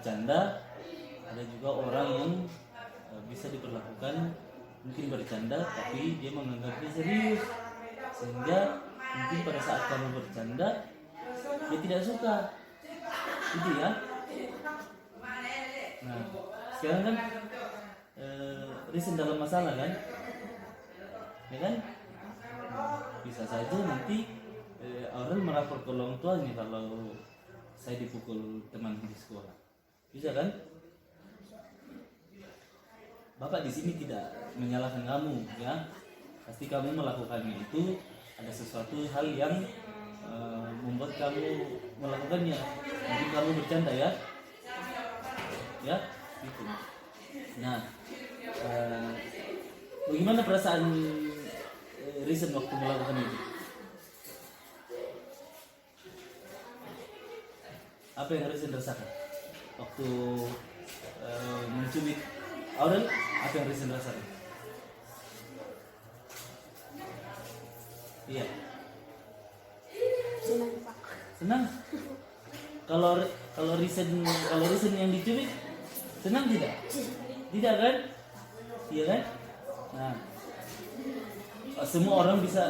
bercanda, ada juga orang yang bisa diperlakukan mungkin bercanda tapi dia menganggapnya serius, sehingga mungkin pada saat kamu bercanda dia tidak suka, gitu ya. Nah sekarang kan reason dalam masalah kan, ya kan, bisa saja nanti orang melapor ke orang tuanya kalau saya dipukul teman di sekolah, bisa kan? Bapak di sini tidak menyalahkan kamu, ya. Pasti kamu melakukannya itu ada sesuatu hal yang membuat kamu melakukannya. Mungkin kamu bercanda ya, ya, gitu. Nah, bagaimana perasaan Risen waktu melakukan itu? Apa yang Risen rasakan waktu mencubit Aurel? Apa yang Risen rasakan? Iya. Senang Pak. Senang. Kalau Risen yang dicubit senang tidak? Tidak kan? Iya kan? Nah, semua orang bisa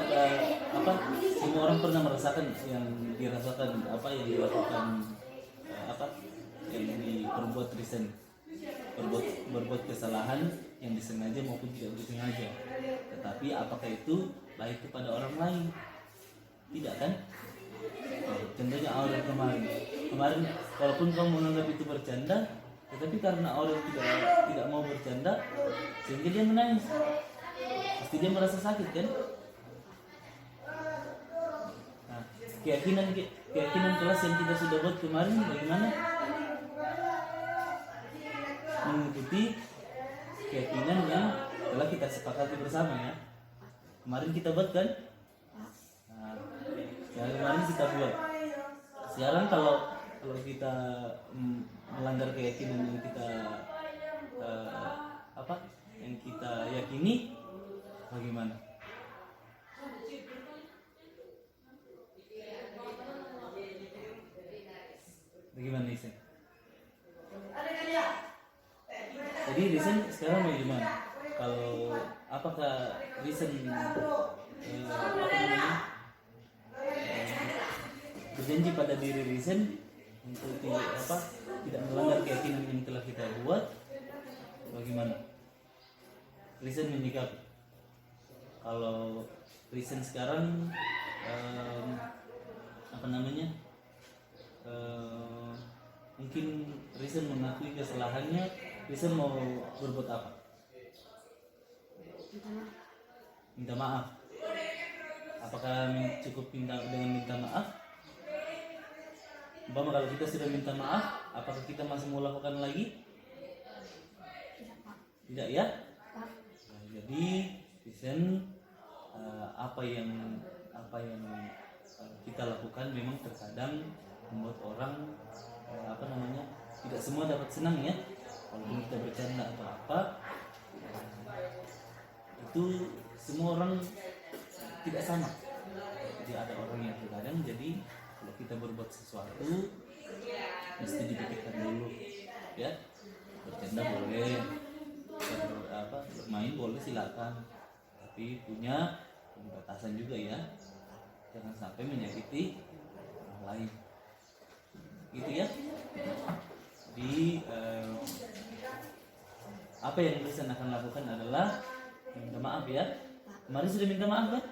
semua orang pernah merasakan yang dirasakan yang dilakukan yang diperbuat Risen, berbuat kesalahan yang disengaja maupun tidak disengaja. Tetapi apakah itu baik kepada orang lain? Tidak kan? Contohnya Aurel kemarin walaupun kamu menganggap itu bercanda, tetapi karena Aurel tidak mau bercanda sehingga dia menangis, pasti dia merasa sakit kan? Nah, keyakinan kelas yang kita sudah buat kemarin bagaimana? Mengikuti keyakinan yang telah kita sepakati bersama ya. Kemarin kita buat kan? Nah, kemarin kita buat. Sekarang kalau kita melanggar keyakinan yang kita yang kita yakini, bagaimana? Bagaimana Risen? Jadi Risen sekarang bagaimana? Kalau apakah Risen berjanji pada diri Risen untuk tidak melanggar keyakinan yang telah kita buat, bagaimana? Risen menyikapi kalau Risen sekarang mungkin Risen mengakui kesalahannya, Risen mau berbuat apa? Minta maaf. Apakah cukup dengan minta maaf? Umpama kalau kita sudah minta maaf, apakah kita masih mau lakukan lagi? Tidak ya? Nah, jadi Risen apa yang kita lakukan memang terkadang membuat orang tidak semua dapat senang ya. Walaupun kita bercanda atau apa, itu semua orang tidak sama. Jadi ada orang yang terkadang jadi kalau kita berbuat sesuatu mesti dipikirkan dulu ya. Bercanda boleh, bermain boleh silakan, tapi punya batasan juga ya. Jangan sampai menyakiti orang lain, gitu ya. Jadi apa yang Risen akan lakukan adalah minta maaf ya. Kemarin sudah minta maaf kan?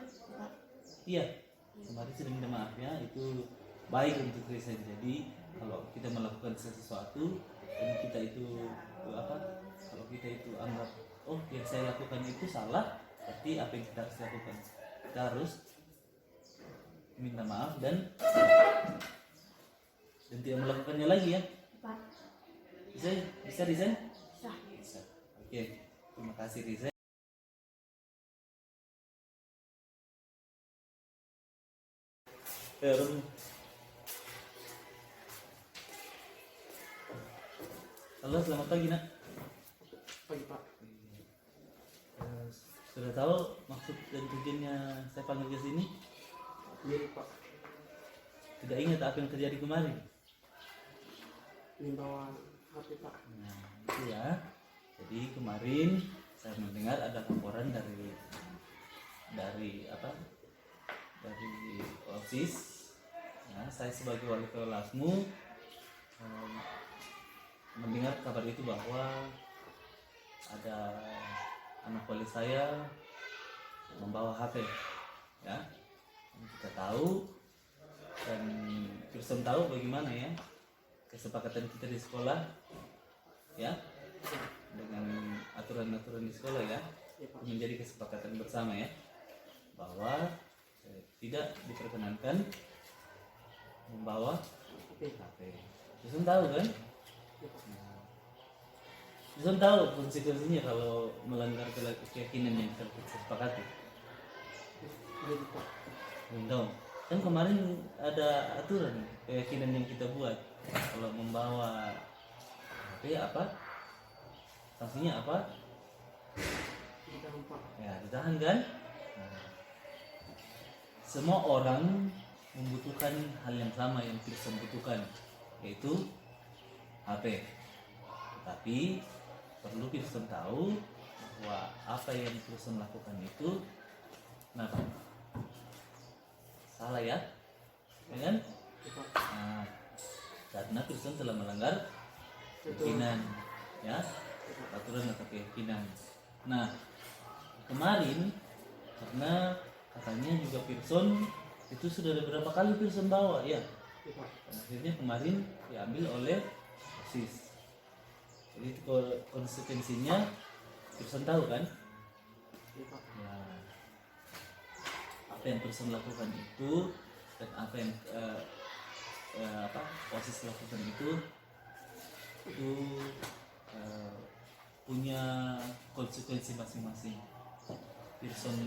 Iya, kemarin sudah minta maaf ya. Itu baik untuk Risen. Jadi kalau kita melakukan sesuatu dan kita itu kalau kita itu anggap yang saya lakukan itu salah, berarti apa yang kita harus lakukan? Kita harus minta maaf dan tidak melakukannya lagi ya. Bisa Risen? Bisa. Oke, terima kasih Risen. Halo, selamat pagi nak. Pagi Pak. Sudah tahu maksud dan tujuannya saya panggil ke sini? Iya Pak. Tidak ingat apa yang terjadi kemarin? Ini bawa HP Pak. Nah, itu ya. Jadi kemarin saya mendengar ada laporan dari apa? Dari OSIS. Nah, saya sebagai wali kelasmu mendengar kabar itu bahwa ada anak wali saya membawa HP, ya. Dan kita tahu dan Kirsten tahu bagaimana ya kesepakatan kita di sekolah, ya, dengan aturan-aturan di sekolah ya, menjadi kesepakatan bersama ya, bahwa tidak diperkenankan membawa HP. Kirsten tahu kan? Kirsten tahu konsekuensinya kalau melanggar keyakinan yang kita sepakati. Jadi Pak. Belum tahu. Kan kemarin ada aturan keyakinan yang kita buat, kalau membawa HP apa, sanksinya apa? Ditahan Pak. Ya ditahan kan. Nah, semua orang membutuhkan hal yang sama yang Kirsten butuhkan, yaitu HP. Tetapi perlu Kirsten tahu bahwa apa yang Kirsten lakukan itu kenapa? Salah ya, kan? Nah, karena Kristen telah melanggar keyakinan, ya, aturan atau keyakinan. Nah, kemarin karena katanya juga Pearson itu sudah ada berapa kali Pearson bawa, ya. Dan akhirnya kemarin diambil oleh OSIS. Jadi itu konsekuensinya Pearson tahu kan? Ya, apa yang Pearson lakukan itu dan apa yang OSIS lakukan itu punya konsekuensi masing-masing. Pearson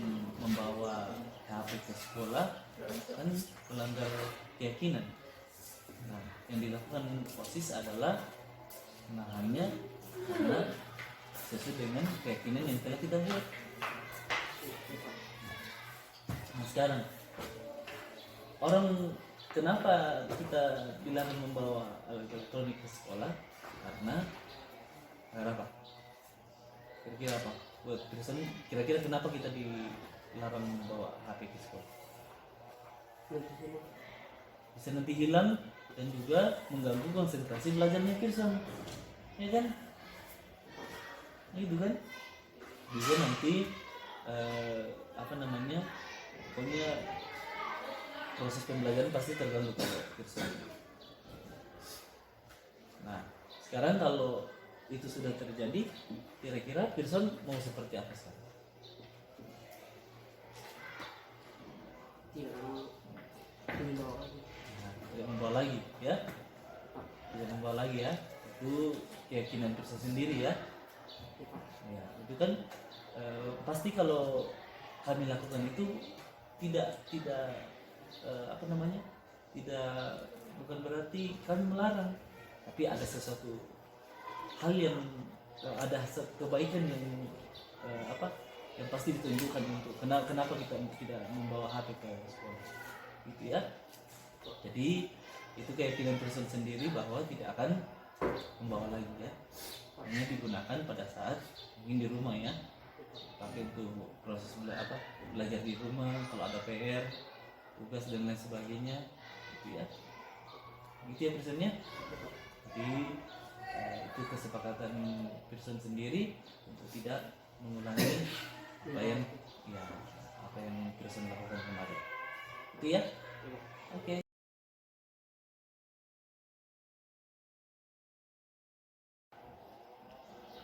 membawa HP ke sekolah kan melanggar keyakinan. Nah, yang dilakukan OSIS adalah menahannya karena sesuai dengan keyakinan yang telah kita buat. Nah, sekarang orang kenapa kita dilarang membawa alat elektronik ke sekolah? Karena apa? Kira-kira apa? Buat Kristen, kira-kira kenapa kita dilarang membawa HP ke sekolah? Bisa nanti hilang dan juga mengganggu konsentrasi belajarnya Kristen, ya kan? Itu kan? Juga nanti pokoknya proses pembelajaran pasti terganggu kalau Kristen. Nah, sekarang kalau itu sudah terjadi, kira-kira Pearson mau seperti apa sekarang? Tidak membawa lagi, ya? Tidak membawa lagi ya? Itu keyakinan Pearson sendiri ya? Ya, itu kan pasti kalau kami lakukan itu tidak bukan berarti kami melarang, tapi ada sesuatu hal yang ada kebaikan yang yang pasti ditunjukkan untuk kenapa kita tidak membawa HP ke sekolah, gitu ya. Jadi itu keyakinan Kristen sendiri bahwa tidak akan membawa lagi ya, hanya digunakan pada saat mungkin di rumah ya, pakai untuk proses belajar di rumah, kalau ada PR, tugas dan lain sebagainya, gitu ya. Gitu ya Kristennya. Jadi itu kesepakatan Kristen sendiri untuk tidak mengulangi apa yang Kristen lakukan kemarin. Itu ya. Oke.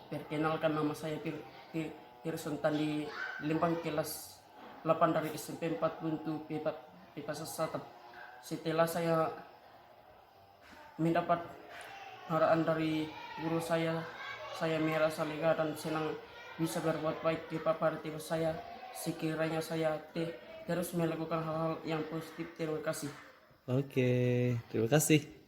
Perkenalkan, nama saya Pearson Tandi Limpang, kelas 8 dari SMP 4 Buntu Pipa Selatan. Setelah saya mendapat arahan dari guru saya merasa lega dan senang bisa berbuat baik di paparan saya. Sekiranya saya terus melakukan hal-hal yang positif. Terima kasih. Oke, terima kasih.